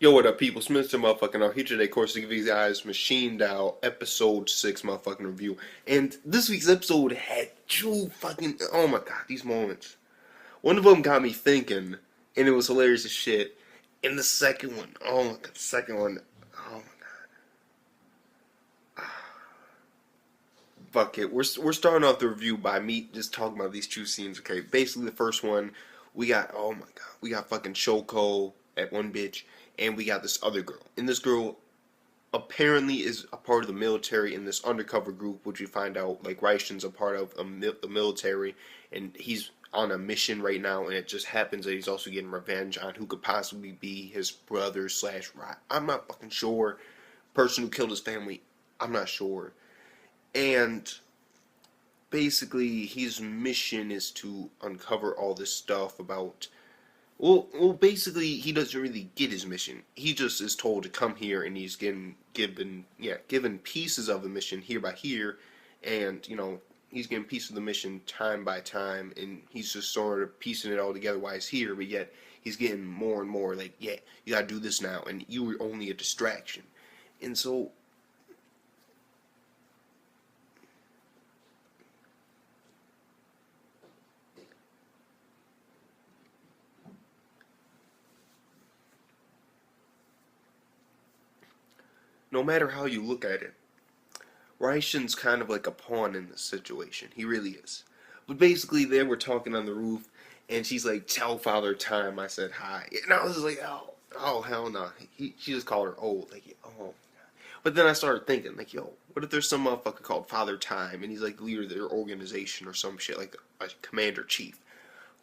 Yo, what up, people? Smith to motherfucking out here today, of course, to give you guys Machine Dial Episode 6 motherfucking review. And this week's episode had two fucking, oh my god, these moments. One of them got me thinking, and it was hilarious as shit. And the second one, oh my god, the second one, oh my god. Fuck it, we're starting off the review by me just talking about these two scenes, okay? Basically, the first one, we got, oh my god, we got fucking Shoko at one bitch, and we got this other girl. And this girl apparently is a part of the military in this undercover group, which we find out like Raishin's a part of the military, and he's on a mission right now, and it just happens that he's also getting revenge on who could possibly be his brother slash I'm not fucking sure. Person who killed his family, I'm not sure. And basically his mission is to uncover all this stuff about basically, he doesn't really get his mission. He just is told to come here, and he's given pieces of the mission here by here, and he's getting pieces of the mission time by time, and he's just sort of piecing it all together while he's here. But yet he's getting more and more like, yeah, you gotta do this now, and you were only a distraction, and so. No matter how you look at it, Raishin's kind of like a pawn in this situation. He really is. But basically, they were talking on the roof, and she's like, "Tell Father Time I said hi." And I was just like, "Oh, hell no." She just called her old. Like, oh. But then I started thinking, like, yo, what if there's some motherfucker called Father Time, and he's like the leader of their organization or some shit, like a commander chief?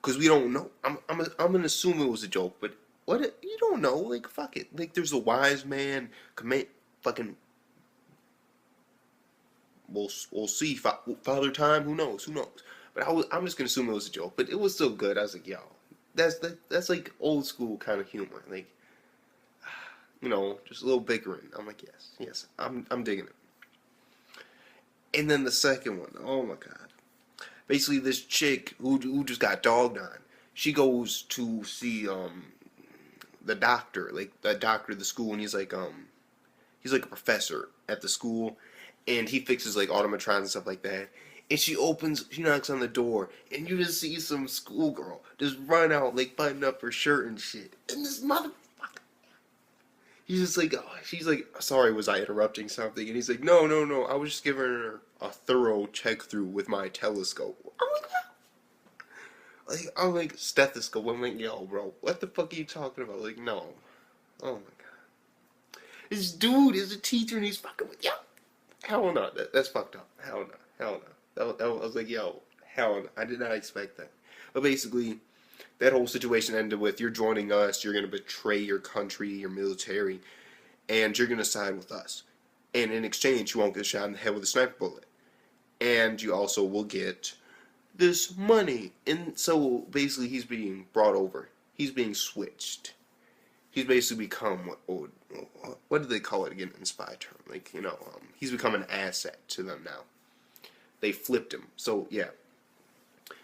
Because we don't know. I'm gonna assume it was a joke, but you don't know. Like, fuck it. Like, there's a wise man, fucking. We'll see. Father Time, who knows? Who knows? But I'm just gonna assume it was a joke. But it was still good. I was like, yo, that's like old school kind of humor. Like, just a little bickering. I'm like, yes, I'm digging it. And then the second one, oh my god. Basically, this chick who just got dogged on. She goes to see the doctor, like the doctor of the school, and he's like a professor at the school, and he fixes like automatrons and stuff like that. And she knocks on the door, and you just see some schoolgirl just run out, like button up her shirt and shit. And this motherfucker, he's just like, oh, she's like, sorry, was I interrupting something? And he's like, no, I was just giving her a thorough check through with my telescope. I'm like stethoscope. I'm like, yo, bro, what the fuck are you talking about? Like, no, oh my god, this dude is a teacher and he's fucking with yo. Hell no, that's fucked up. Hell no. I was like, yo, hell no. I did not expect that. But basically, that whole situation ended with, you're joining us, you're going to betray your country, your military, and you're going to side with us. And in exchange, you won't get shot in the head with a sniper bullet. And you also will get this money. And so basically, he's being brought over. He's being switched. He's basically become what do they call it again in spy term? Like, he's become an asset to them now. They flipped him. So yeah.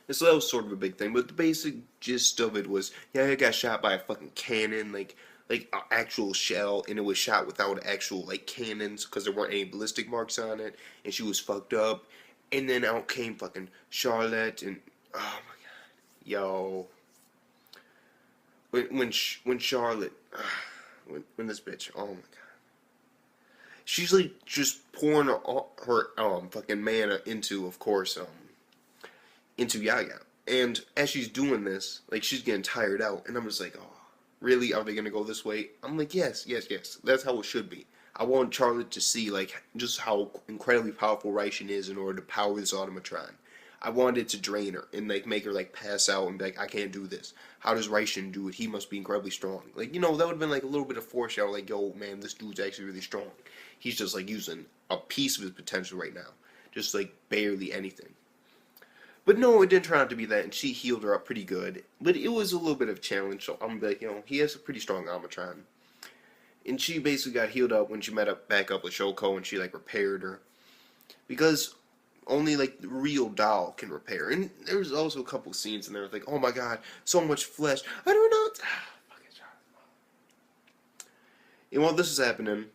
And so that was sort of a big thing. But the basic gist of it was, yeah, he got shot by a fucking cannon, like an actual shell, and it was shot without actual like cannons because there weren't any ballistic marks on it, and she was fucked up. And then out came fucking Charlotte, and oh my god, yo. When Charlotte, when this bitch, oh my god, she's like just pouring her fucking mana into, of course, into Yaya, and as she's doing this, like she's getting tired out, and I'm just like, oh, really? Are they gonna go this way? I'm like, yes, that's how it should be. I want Charlotte to see like just how incredibly powerful Raishin is in order to power this automatron. I wanted it to drain her and like make her like pass out and be like, I can't do this. How does Raishin do it? He must be incredibly strong. Like, that would have been like a little bit of foreshadow, like, yo, man, this dude's actually really strong. He's just like using a piece of his potential right now. Just like barely anything. But no, it didn't turn out to be that, and she healed her up pretty good. But it was a little bit of a challenge, so I'm like, he has a pretty strong Armatron. And she basically got healed up when she back up with Shoko, and she like repaired her. Because only like the real doll can repair. And there's also a couple scenes in there like, oh my god, so much flesh. I don't know. And while this is happening,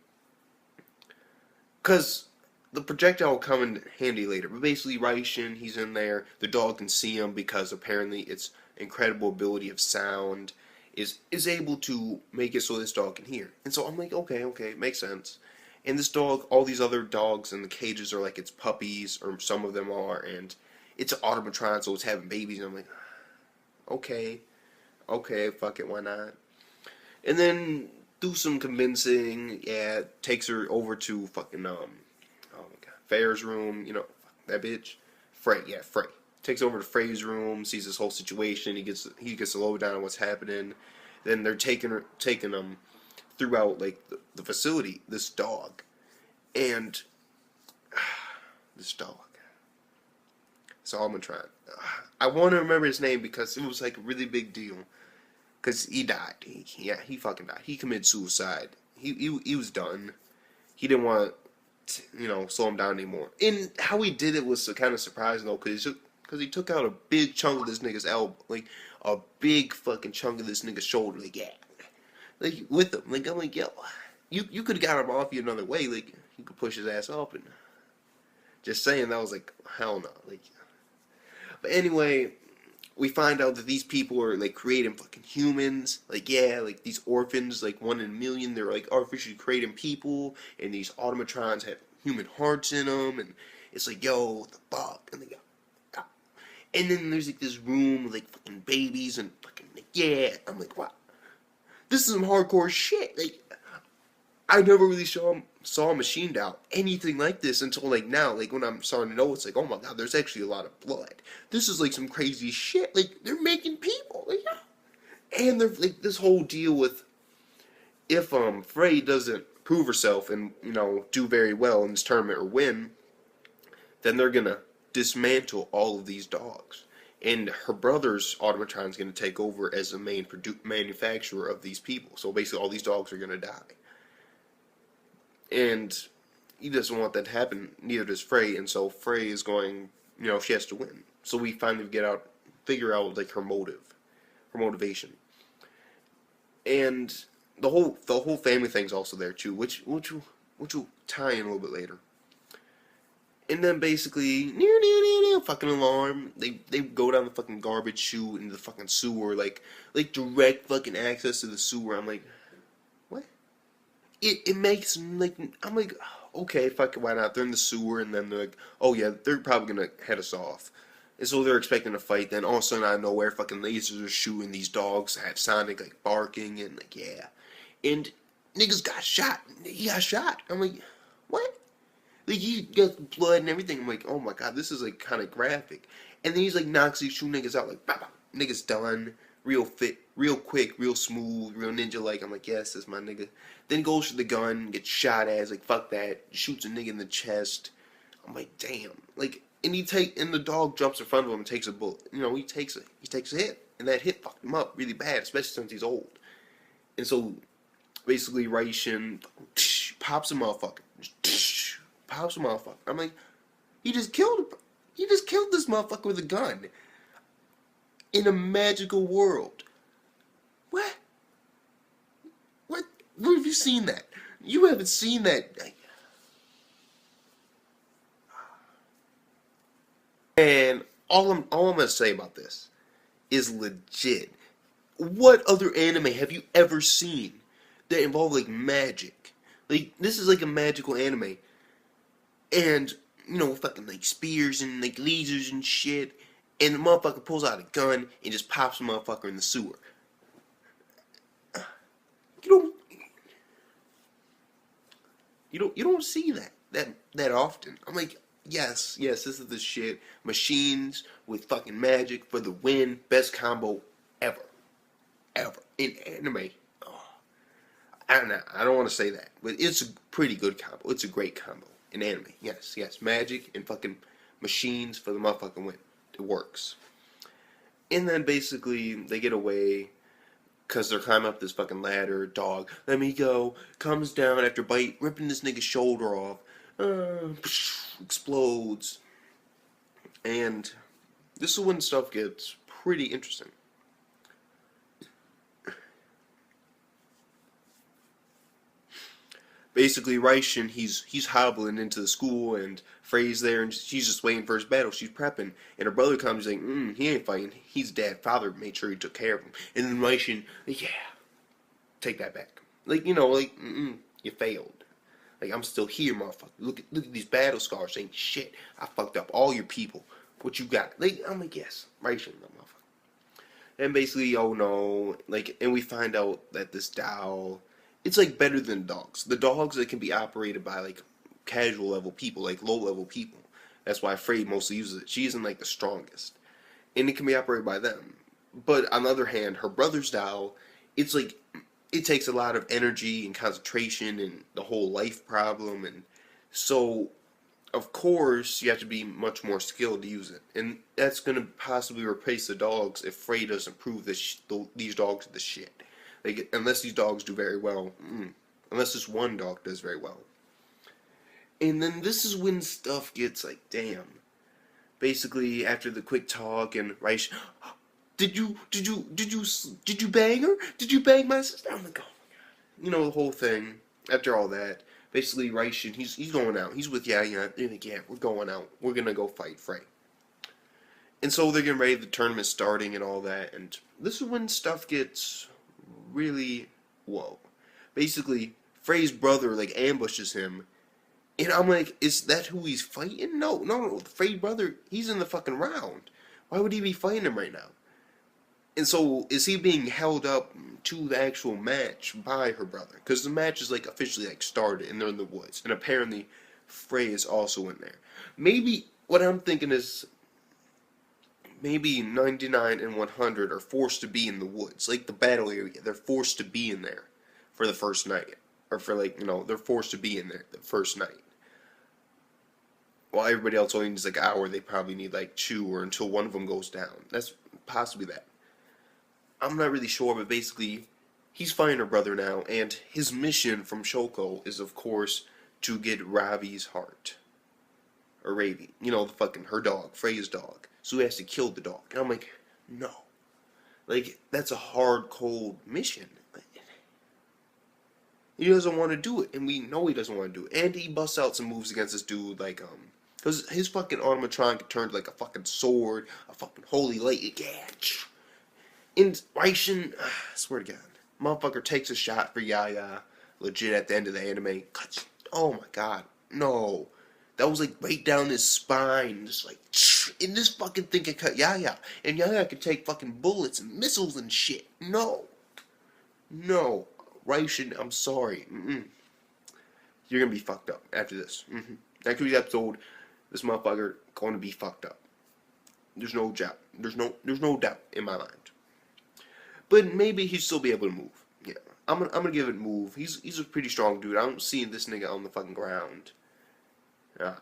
because the projectile will come in handy later, but basically Raishin, he's in there, the dog can see him because apparently its incredible ability of sound is able to make it so this dog can hear. And so I'm like, okay, makes sense. And this dog, all these other dogs in the cages are like its puppies, or some of them are, and it's an automatron, so it's having babies, and I'm like, okay, fuck it, why not? And then do some convincing, yeah, takes her over to fucking, oh my god, Fair's room, that bitch, Frey. Takes over to Frey's room, sees this whole situation, he gets a lowdown on what's happening. Then they're taking him throughout, like, the facility, this dog. And, this dog. Salmatron. I want to remember his name because it was, like, a really big deal. Because he died. He fucking died. He committed suicide. He was done. He didn't want to, slow him down anymore. And how he did it was kind of surprising, though, because he took out a big chunk of this nigga's elbow. Like, a big fucking chunk of this nigga's shoulder. Like, yeah. Like, with him. Like, I'm like, yo, you could have got him off you another way. Like, you could push his ass up. And just saying, that was like, hell no. Like, but anyway, we find out that these people are, like, creating fucking humans. Like, yeah, like, these orphans, like, 1 in a million, they're, like, artificially creating people, and these automatrons have human hearts in them, and it's like, yo, what the fuck? And they go, ah. And then there's, like, this room with, like, fucking babies, and fucking, like, yeah. I'm like, wow. This is some hardcore shit. Like, I never really saw Machined Out anything like this until, like, now. Like, when I'm starting to know, it's like, oh my god, there's actually a lot of blood. This is, like, some crazy shit. Like, they're making people. Like, yeah. And they're, like, this whole deal with if Frey doesn't prove herself and, do very well in this tournament or win, then they're gonna dismantle all of these dogs. And her brother's automatron is gonna take over as the main manufacturer of these people. So basically all these dogs are gonna die. And he doesn't want that to happen, neither does Frey, and so Frey is going, she has to win. So we finally figure out, like, her motivation. And the whole family thing's also there too, which will tie in a little bit later. And then basically, fucking alarm. They go down the fucking garbage chute into the fucking sewer, like direct fucking access to the sewer. I'm like, what? It makes, like, I'm like, okay, fuck it, why not? They're in the sewer, and then they're like, oh yeah, they're probably gonna head us off. And so they're expecting a fight, then all of a sudden out of nowhere, fucking lasers are shooting, these dogs have Sonic, like, barking, and, like, yeah. And niggas got shot. He got shot. I'm like, what? Like, he got blood and everything. I'm like, oh my god, this is, like, kind of graphic. And then he's, like, knocks these two niggas out, like, bah, niggas done. Real fit, real quick, real smooth, real ninja-like. I'm like, yes, that's my nigga. Then goes to the gun, gets shot at, like, fuck that. Shoots a nigga in the chest. I'm like, damn. Like, and the dog jumps in front of him and takes a bullet. He takes a hit. And that hit fucked him up really bad, especially since he's old. And so, basically, Raishin pops a motherfucker. Pops a motherfucker. I'm like, he just killed this motherfucker with a gun. In a magical world. What? Where have you seen that? You haven't seen that. And all I'm gonna say about this is legit. What other anime have you ever seen that involve, like, magic? Like, this is like a magical anime. And, fucking, like, spears and, like, lasers and shit. And the motherfucker pulls out a gun and just pops the motherfucker in the sewer. You don't see that often. I'm like, yes, this is the shit. Machines with fucking magic for the win. Best combo ever in anime. Oh, I don't know. I don't want to say that, but it's a pretty good combo. It's a great combo in anime. Yes, magic and fucking machines for the motherfucking win. It works. And then basically they get away because they're climbing up this fucking ladder. Dog, let me go. Comes down after ripping this nigga's shoulder off. Explodes. And this is when stuff gets pretty interesting. basically Raishin, he's hobbling into the school, and Frey's there, and she's just waiting for his battle. She's prepping, and her brother comes, like, he ain't fighting. He's dead. Father made sure he took care of him. And then Raishin, yeah, take that back. Like, you failed. Like, I'm still here, motherfucker. Look at these battle scars. Ain't shit. I fucked up all your people. What you got? Like, I'm like, yes, Raishin, motherfucker. And basically, oh no, like, and we find out that this doll, it's like better than dogs. The dogs that can be operated by like casual level people, like low level people. That's why Frey mostly uses it. She isn't like the strongest, and it can be operated by them. But on the other hand, her brother's doll, it's like it takes a lot of energy and concentration and the whole life problem, and so of course you have to be much more skilled to use it, and that's gonna possibly replace the dogs if Frey doesn't prove this these dogs are the shit. Like, unless these dogs do very well, unless this one dog does very well. And then this is when stuff gets like, damn. Basically, after the quick talk and Reich, did you bang her? Did you bang my sister? I'm like, oh my god. The whole thing. After all that, basically Reich, he's going out. He's with Yaya. They're like, yeah, we're going out. We're gonna go fight Frey. And so they're getting ready. The tournament's starting and all that. And this is when stuff gets really whoa. Basically, Frey's brother like ambushes him, and I'm like, is that who he's fighting? No. The Frey brother, he's in the fucking round. Why would he be fighting him right now? And so, is he being held up to the actual match by her brother? Because the match is like officially like started, and they're in the woods, and apparently Frey is also in there. Maybe what I'm thinking is, maybe 99 and 100 are forced to be in the woods, like the battle area. They're forced to be in there for the first night, or for they're forced to be in there the first night. While everybody else only needs like an hour, they probably need like 2 or until one of them goes down. That's possibly that. I'm not really sure, but basically, he's fighting her brother now, and his mission from Shoko is, of course, to get Ravi's heart. Or Ravi. Her dog, Frey's dog. So he has to kill the dog. And I'm like, no. Like, that's a hard, cold mission. He doesn't want to do it, and we know he doesn't want to do it. And he busts out some moves against this dude, like, because his fucking automatron can turn to, like, a fucking sword, a fucking holy light. Yeah. And Raishin, I swear to God, motherfucker takes a shot for Yaya, legit at the end of the anime. Oh my God, no. That was like right down his spine, just like, and this fucking thing can cut Yaya, and Yaya can take fucking bullets and missiles and shit. No, Raishin, I'm sorry. You're gonna be fucked up after this. That could be the episode. This motherfucker going to be fucked up. There's no doubt. There's no doubt in my mind. But maybe he'll still be able to move. Yeah, I'm gonna give it a move. He's a pretty strong dude. I don't see this nigga on the fucking ground.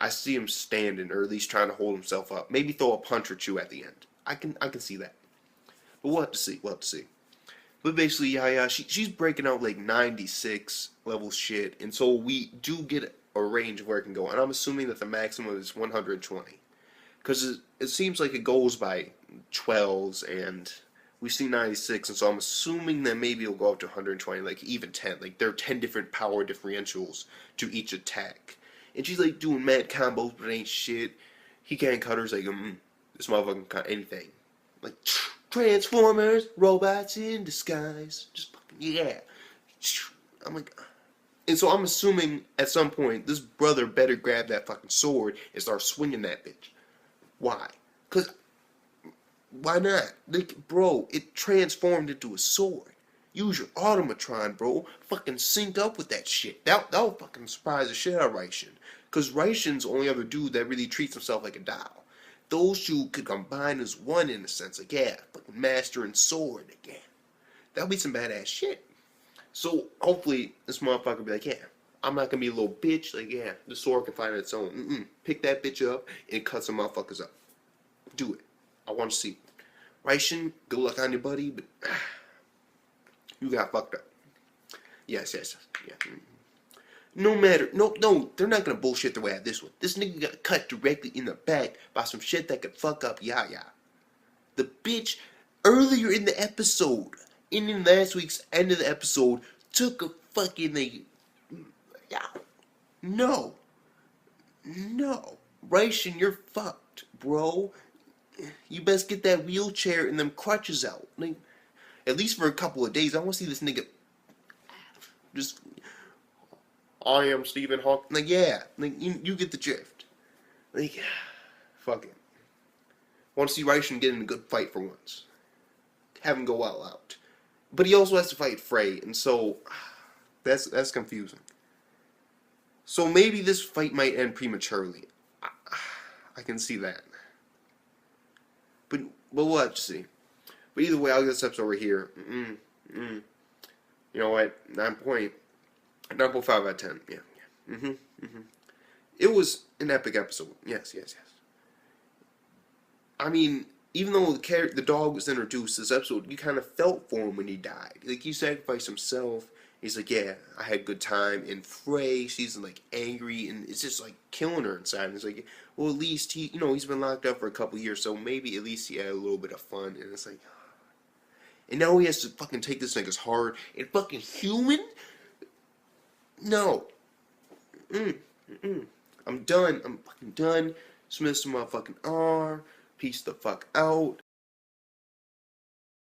I see him standing, or at least trying to hold himself up. Maybe throw a punch or two at the end. I can see that. But we'll have to see. But basically, she's breaking out like 96 level shit, and so we do get a range of where it can go. And I'm assuming that the maximum is 120, because it seems like it goes by 12s, and we've seen 96, and so I'm assuming that maybe it'll go up to 120, like even 10. Like there are 10 different power differentials to each attack. And she's like doing mad combos, but it ain't shit. He can't cut her. He's like, this motherfucker can cut anything. Like, Transformers, robots in disguise. Just fucking, yeah. I'm like, and so I'm assuming at some point this brother better grab that fucking sword and start swinging that bitch. Why? Because, why not? Like, bro, it transformed into a sword. Use your automatron, bro. Fucking sync up with that shit. That'll fucking surprise the shit out of Raishin. Because Raishin's the only other dude that really treats himself like a doll. Those two could combine as one in a sense. Like, yeah, fucking master and sword again. That'll be some badass shit. So, hopefully, this motherfucker will be like, yeah, I'm not gonna be a little bitch. Like, yeah, the sword can find its own. Pick that bitch up and cut some motherfuckers up. Do it. I want to see it. Raishin, good luck on your buddy, but you got fucked up. Yes, yeah. No matter, no, they're not gonna bullshit their way out of this one. This nigga got cut directly in the back by some shit that could fuck up Yaya. The bitch, earlier in the episode, in last week's end of the episode, took a fucking, like, Yeah. No. No. Ration, you're fucked, bro. You best get that wheelchair and them crutches out. Like, at least for a couple of days. I want to see this nigga just. I am Stephen Hawking. Like, yeah. Like, you get the drift. Like, fuck it. Want to see Ration get in a good fight for once. Have him go all out. But he also has to fight Frey, and so that's confusing. So maybe this fight might end prematurely. I can see that. But we'll have to see. But either way, I'll get this episode over here. You know what? 9.5 out of 10. Yeah. It was an epic episode. Yes. I mean, even though the dog was introduced this episode, you kind of felt for him when he died. Like, he sacrificed himself. He's like, yeah, I had a good time. And Frey, she's like angry, and it's just like killing her inside. And it's like, well, at least he's been locked up for a couple years, so maybe at least he had a little bit of fun. And it's like, and now he has to fucking take this nigga's heart and fucking human. No. I'm done. I'm fucking done. Smith's to my fucking R. Peace the fuck out.